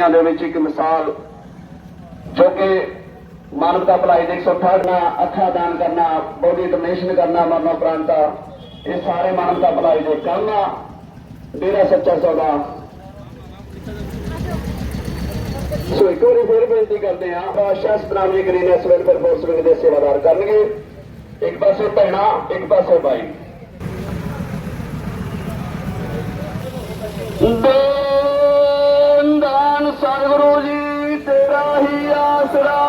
शहीदों के विच एक मिसाल जो कि मानवता भलाई के 168 अखा दान करना, बॉडी डोनेशन करना, मरना उपरांत ये सारे मानवता भलाई के काम आ। डेरा सच्चा सौदा सो एक बार फिर बेनती करते हैं, Badshah Satnami greens welfare force wing के सेवादार करनगे। एक पासे भैणा, एक पासे भाई। दान सतगुरु जी तेरा ही आसरा।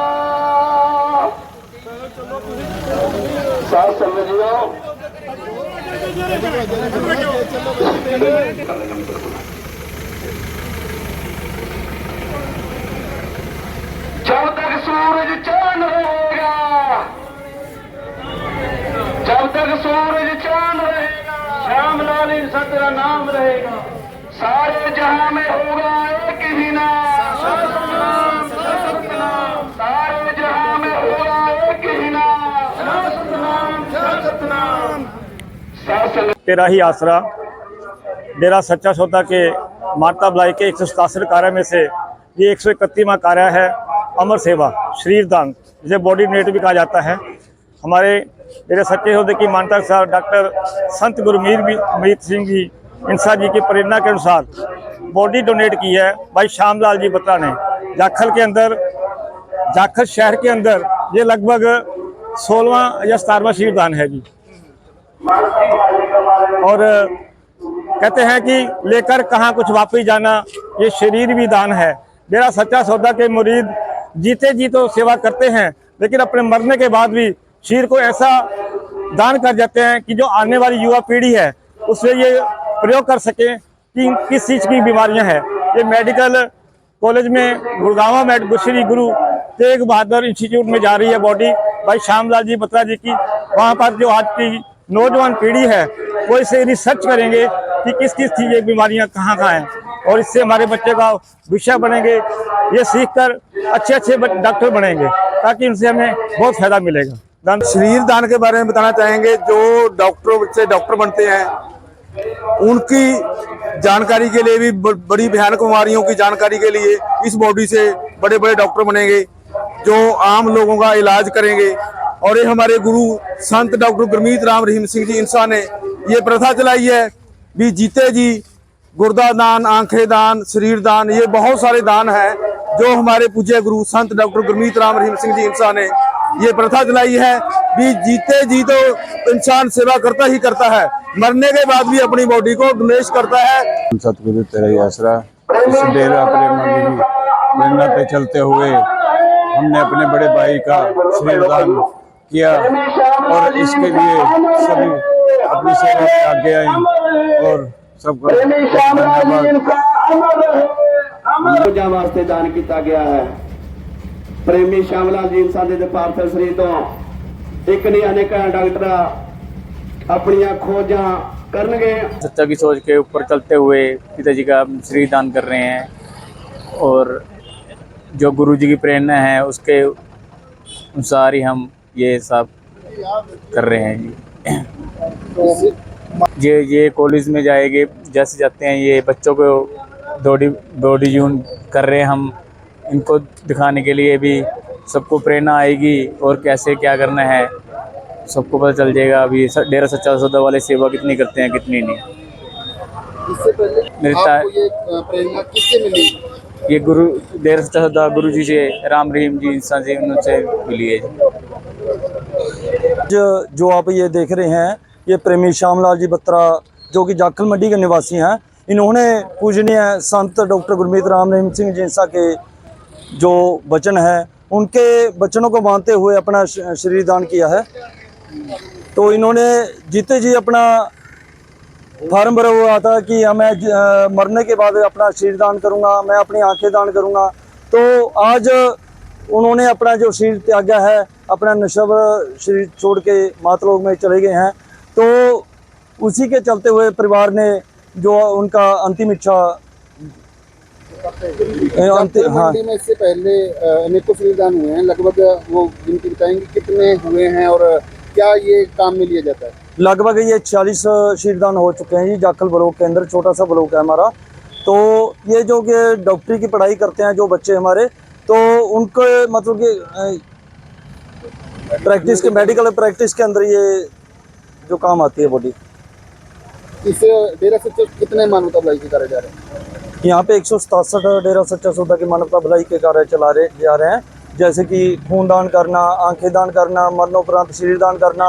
साथ समझियो जब तक सूरज चांद रहेगा, जब तक सूरज चांद रहेगा, श्यामलाल इंसान तेरा नाम रहेगा। सारे जहां में होगा एक ही नाम, सारे जहां में होगा एक ही नाम। तेरा ही आसरा डेरा सच्चा सौदा के मानवता भलाई के 167 कार्य में से ये 131वां कार्य है अमर सेवा शरीर दान, जिसे बॉडी डोनेट भी कहा जाता है। हमारे डेरा सच्चे सौदे की मानता साहब डॉक्टर संत गुरमीत सिंह जी इंसा जी की प्रेरणा के अनुसार बॉडी डोनेट की है भाई श्यामलाल जी बत्रा ने। जाखल के अंदर, जाखल शहर के अंदर ये लगभग 16वां या 17वां शरीर दान है जी। और कहते हैं कि लेकर कहाँ कुछ वापस जाना, ये शरीर भी दान है। डेरा सच्चा सौदा के मुरीद जीते जी तो सेवा करते हैं, लेकिन अपने मरने के बाद भी शरीर को ऐसा दान कर जाते हैं कि जो आने वाली युवा पीढ़ी है उससे ये प्रयोग कर सकें कि किस चीज़ की बीमारियां हैं। ये मेडिकल कॉलेज में गुड़गांव में श्री गुरु तेग बहादुर इंस्टीट्यूट में जा रही है बॉडी भाई श्यामलाल जी बत्रा जी की। वहाँ पर जो आज की नौजवान पीढ़ी है वो इसे रिसर्च करेंगे कि किस किस चीज़ ये बीमारियाँ कहाँ हैं, और इससे हमारे बच्चे का विषय बनेंगे। ये सीखकर अच्छे अच्छे डॉक्टर बनेंगे ताकि उनसे हमें बहुत फायदा मिलेगा। शरीर दान के बारे में बताना चाहेंगे। जो डॉक्टरों से डॉक्टर बनते हैं उनकी जानकारी के लिए भी, बड़ी भयानक बीमारियों की जानकारी के लिए इस बॉडी से बड़े बड़े डॉक्टर बनेंगे जो आम लोगों का इलाज करेंगे। और ये हमारे गुरु संत डॉक्टर गुरमीत राम रहीम सिंह जी इंसा ने ये प्रथा चलाई है भी जीते जी गुर्दा दान, आंखें दान, शरीर दान, ये बहुत सारे दान हैं जो हमारे पूज्य गुरु संत डॉक्टर गुरमीत राम रहीम सिंह जी इंसा ने ये प्रथा चलाई है भी जीते जी तो इंसान सेवा करता ही करता है, मरने के बाद भी अपनी बॉडी को डोनेट करता है। सतगुरु तेरा ही आसरा, इस डेरा प्रेरणा पे चलते हुए हमने अपने बड़े भाई का शरीर दान किया और इसके लिए सभी अपनी सेवा में आगे आए और सबका धन्यवाद। वास्ते दान किया गया है। प्रेमी श्यामलाल जी इंसा दे पार्थिव शरीर तो एक नहीं अनेक डॉक्टर अपनी खोजा करनगे। सच्चा की सोच के ऊपर चलते हुए पिताजी का शरीर दान कर रहे हैं और जो गुरु जी की प्रेरणा है उसके अनुसार ही हम ये सब कर रहे हैं जी। ये कॉलेज में जाएंगे, जैसे जाते हैं ये बच्चों को बॉडी यून कर रहे हैं हम, इनको दिखाने के लिए भी सबको प्रेरणा आएगी और कैसे क्या करना है सबको पता चल जाएगा। अभी डेरा सच्चा सौदा वाले सेवा कितनी करते हैं कितनी नहीं। इससे पहले आपको ये प्रेरणा किससे मिली? ये गुरु डेरा सच्चा सौदा गुरु जी से, राम रहीम जी इंसान से, उनसे मिली है। जो आप ये देख रहे हैं ये प्रेमी श्यामलाल जी बत्रा जो कि जाखल मंडी के निवासी हैं, इन्होंने पूजनीय संत डॉक्टर गुरमीत राम रहीम सिंह जी इंसा के जो वचन है उनके वचनों को मानते हुए अपना शरीर दान किया है। तो इन्होंने जीते जी अपना फार्म भरा हुआ था कि मैं मरने के बाद अपना शरीर दान करूंगा, मैं अपनी आंखें दान करूंगा। तो आज उन्होंने अपना जो शरीर त्यागा है, अपना नश्वर शरीर छोड़ के मातलोक में चले गए हैं। तो उसी के चलते हुए परिवार ने जो उनका अंतिम इच्छा मंडी में इससे पहले अनेकों शरीर दान हुए हैं, लगभग वो गिनती बताएंगे कितने हुए हैं और क्या ये काम में लिया जाता है? लगभग ये 40 शरीर दान हो चुके हैं जी। जाखल ब्लॉक के अंदर छोटा सा ब्लॉक है हमारा, तो ये जो कि डॉक्टरी की पढ़ाई करते हैं जो बच्चे हमारे, तो उनको मतलब कि प्रैक्टिस के मेडिकल प्रैक्टिस के अंदर ये जो काम आती है बॉडी। इस डेरा सच्चा कितने मानवता भलाई के कार्य जा रहे हैं? यहाँ पे 167 डेरा सच्चा सौदा के मानवता भलाई के कार्य जा रहे हैं, जैसे कि खून दान करना, आंखें दान करना, मरणोपरांत शरीर दान करना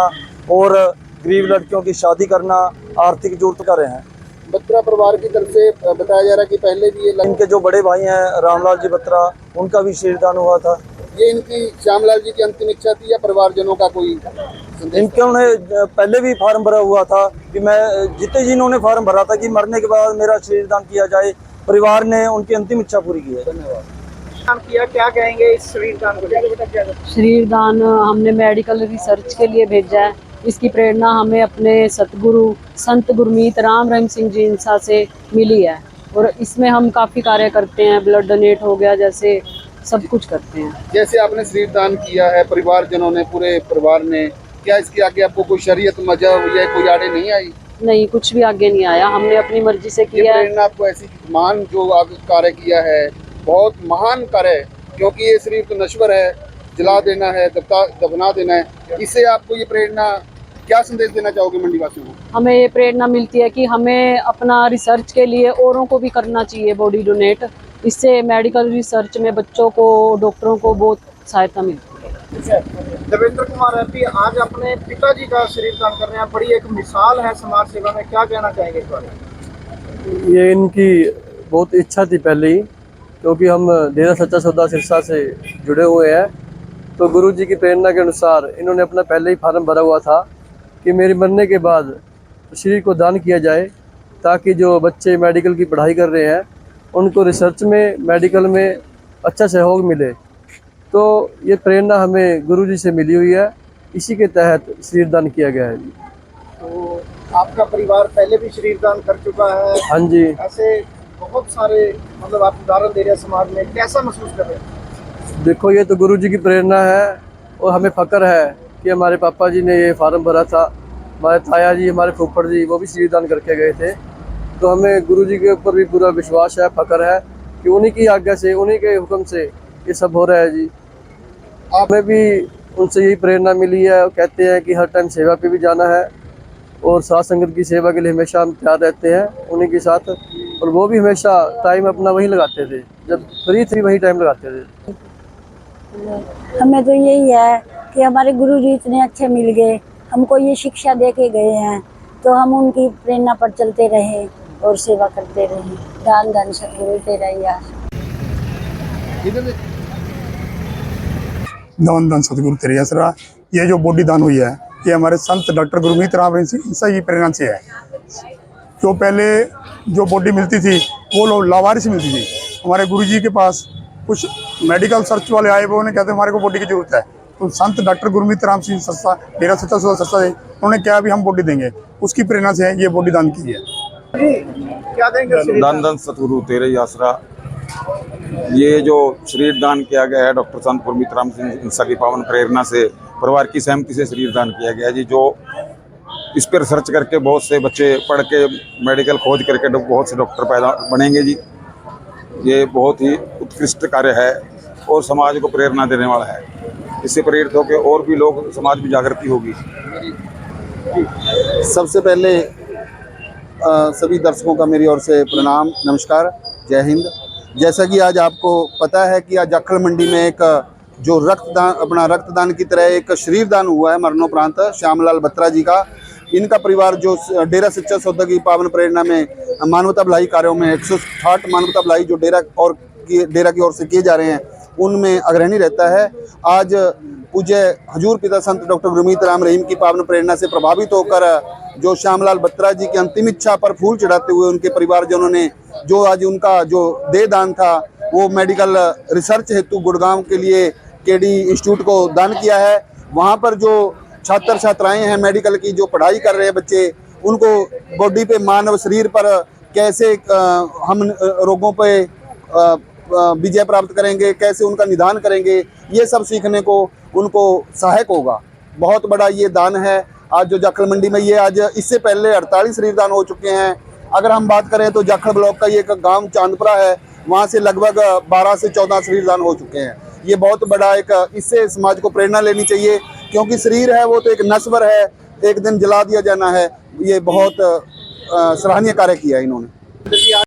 और गरीब लड़कियों की शादी करना, आर्थिक जरूरत कर रहे हैं। बत्रा परिवार की तरफ से बताया जा रहा है कि पहले भी ये इनके जो बड़े भाई हैं रामलाल जी बत्रा, उनका भी शरीर दान हुआ था। ये इनकी श्यामलाल जी की अंतिम इच्छा थी या परिवारजनों का कोई संदेश? इनके उन्हें पहले भी फार्म भरा हुआ था कि मैं जितने जी इन्होंने फार्म भरा था कि मरने के बाद मेरा शरीर दान किया जाए, परिवार ने उनकी अंतिम इच्छा पूरी की है। धन्यवाद। किया, क्या कहेंगे इस शरीर दान को? शरीर दान हमने मेडिकल रिसर्च के लिए भेजा है। इसकी प्रेरणा हमें अपने सतगुरु संत गुरमीत राम रहीम सिंह जी इंसा से मिली है और इसमें हम काफ़ी कार्य करते हैं। ब्लड डोनेट हो गया, जैसे सब कुछ करते हैं। जैसे आपने शरीर दान किया है, परिवारजनों ने, पूरे परिवार ने, क्या इसके आगे आपको कोई शरीयत मजहब या कोई आड़े नहीं आई? नहीं, कुछ भी आगे नहीं आया, हमने अपनी मर्जी से ये किया है। प्रेरणा आपको ऐसी महान जो आप कार्य किया है, बहुत महान कार्य है, क्योंकि ये शरीर तो नश्वर है, जला देना है, दफना देना है। इससे आपको ये प्रेरणा, क्या संदेश देना चाहोगे मंडी वासियों को? हमें ये प्रेरणा मिलती है कि हमें अपना रिसर्च के लिए औरों को भी करना चाहिए बॉडी डोनेट। इससे मेडिकल रिसर्च में बच्चों को, डॉक्टरों को बहुत सहायता मिलती है। देवेंद्र कुमार एमपी आज अपने पिताजी का शरीर दान कर रहे हैं, बड़ी एक मिसाल है समाज सेवा में, क्या कहना चाहेंगे इस बारे में? ये इनकी बहुत इच्छा थी पहले ही, क्योंकि हम डेरा सच्चा सौदा सिरसा से जुड़े हुए हैं, तो गुरु जी की प्रेरणा के अनुसार इन्होंने अपना पहले ही फार्म भरा हुआ था कि मेरे मरने के बाद शरीर को दान किया जाए, ताकि जो बच्चे मेडिकल की पढ़ाई कर रहे हैं उनको रिसर्च में, मेडिकल में अच्छा सहयोग मिले। तो ये प्रेरणा हमें गुरु जी से मिली हुई है, इसी के तहत शरीर दान किया गया है जी। तो आपका परिवार पहले भी शरीर दान कर चुका है? हाँ जी। ऐसे बहुत सारे, मतलब आप उदाहरण दे रहे हैं समाज में, कैसा महसूस कर रहे हैं? देखो, ये तो गुरु जी की प्रेरणा है और हमें फ़ख्र है कि हमारे पापा जी ने ये फार्म भरा था, हमारे ताया जी, हमारे फूफड़ जी, वो भी शरीर दान करके गए थे। तो हमें गुरु जी के ऊपर भी पूरा विश्वास है, फ़ख्र है कि उन्हीं की आज्ञा से, उन्हीं के हुक्म से ये सब हो रहा है जी। हमें भी उनसे यही प्रेरणा मिली है। कहते हैं कि हर टाइम सेवा पे भी जाना है और साथ संगत की सेवा के लिए हमेशा हम तैयार रहते हैं उन्हीं के साथ, और वो भी हमेशा टाइम अपना वहीं लगाते थे, जब फ्री थी वहीं टाइम लगाते थे। हमें तो यही है कि हमारे गुरु जी इतने अच्छे मिल गए, हमको ये शिक्षा दे के गए हैं, तो हम उनकी प्रेरणा पर चलते रहे और सेवा करते रहे। दान दान सतगुरु तेरा ही आस। दान दान सतगुरु तेरे आसरा। ये जो बॉडी दान हुई है, ये हमारे संत डॉक्टर गुरमीत राम रहीम सिंह इंसा की प्रेरणा से है। जो पहले जो बॉडी मिलती थी वो लोग लावारिस मिलती थी। हमारे गुरु जी के पास कुछ मेडिकल सर्च वाले आए, वो उन्हें कहते हमारे को बॉडी की जरूरत है, तो संत डॉक्टर गुरमीत राम सिंह संस्था, डेरा सच्चा सौदा संस्था से उन्होंने क्या भी हम बॉडी देंगे, उसकी प्रेरणा से ये बॉडी दान की है। क्या देंगे? दान दान सतगुरु तेरे ही आसरा। ये जो शरीर दान किया गया है डॉक्टर संत गुरमीत राम सिंह इंसा की पावन प्रेरणा से, परिवार की सहमति से शरीर दान किया गया जी। जो इस पर रिसर्च करके बहुत से बच्चे पढ़ के मेडिकल खोज करके बहुत से डॉक्टर पैदा बनेंगे जी। ये बहुत ही उत्कृष्ट कार्य है और समाज को प्रेरणा देने वाला है। इससे प्रेरित होकर और भी लोग, समाज में जागृति होगी। सबसे पहले सभी दर्शकों का मेरी ओर से प्रणाम, नमस्कार, जय हिंद। जैसा कि आज आपको पता है कि आज जाखल मंडी में एक जो रक्तदान, अपना रक्तदान की तरह एक शरीर दान हुआ है मरणोपरांत श्यामलाल बत्रा जी का। इनका परिवार जो डेरा सच्चा सौदा की पावन प्रेरणा में मानवता भलाई कार्यों में 160 मानवता भलाई जो डेरा की ओर से किए जा रहे हैं, उनमें अग्रणी रहता है। आज पूज्य हजूर पिता संत डॉक्टर गुरमीत राम रहीम की पावन प्रेरणा से प्रभावित होकर जो श्यामलाल बत्रा जी की अंतिम इच्छा पर फूल चढ़ाते हुए उनके परिवारजनों ने जो आज उनका जो देह दान था वो मेडिकल रिसर्च हेतु गुड़गांव के लिए केडी इंस्टीट्यूट को दान किया है। वहाँ पर जो छात्र छात्राएं हैं मेडिकल की, जो पढ़ाई कर रहे हैं बच्चे, उनको बॉडी पे, मानव शरीर पर कैसे हम रोगों पे विजय प्राप्त करेंगे, कैसे उनका निदान करेंगे, ये सब सीखने को उनको सहायक होगा। बहुत बड़ा ये दान है। आज जो जाखल मंडी में ये आज इससे पहले 48 शरीर दान हो चुके हैं अगर हम बात करें तो जाखड़ ब्लॉक का ये एक गांव चांदपुरा है, वहाँ से लगभग 12 से 14 शरीर दान हो चुके हैं। ये बहुत बड़ा एक, इससे समाज को प्रेरणा लेनी चाहिए, क्योंकि शरीर है वो तो एक नश्वर है, एक दिन जला दिया जाना है। ये बहुत सराहनीय कार्य किया इन्होंने।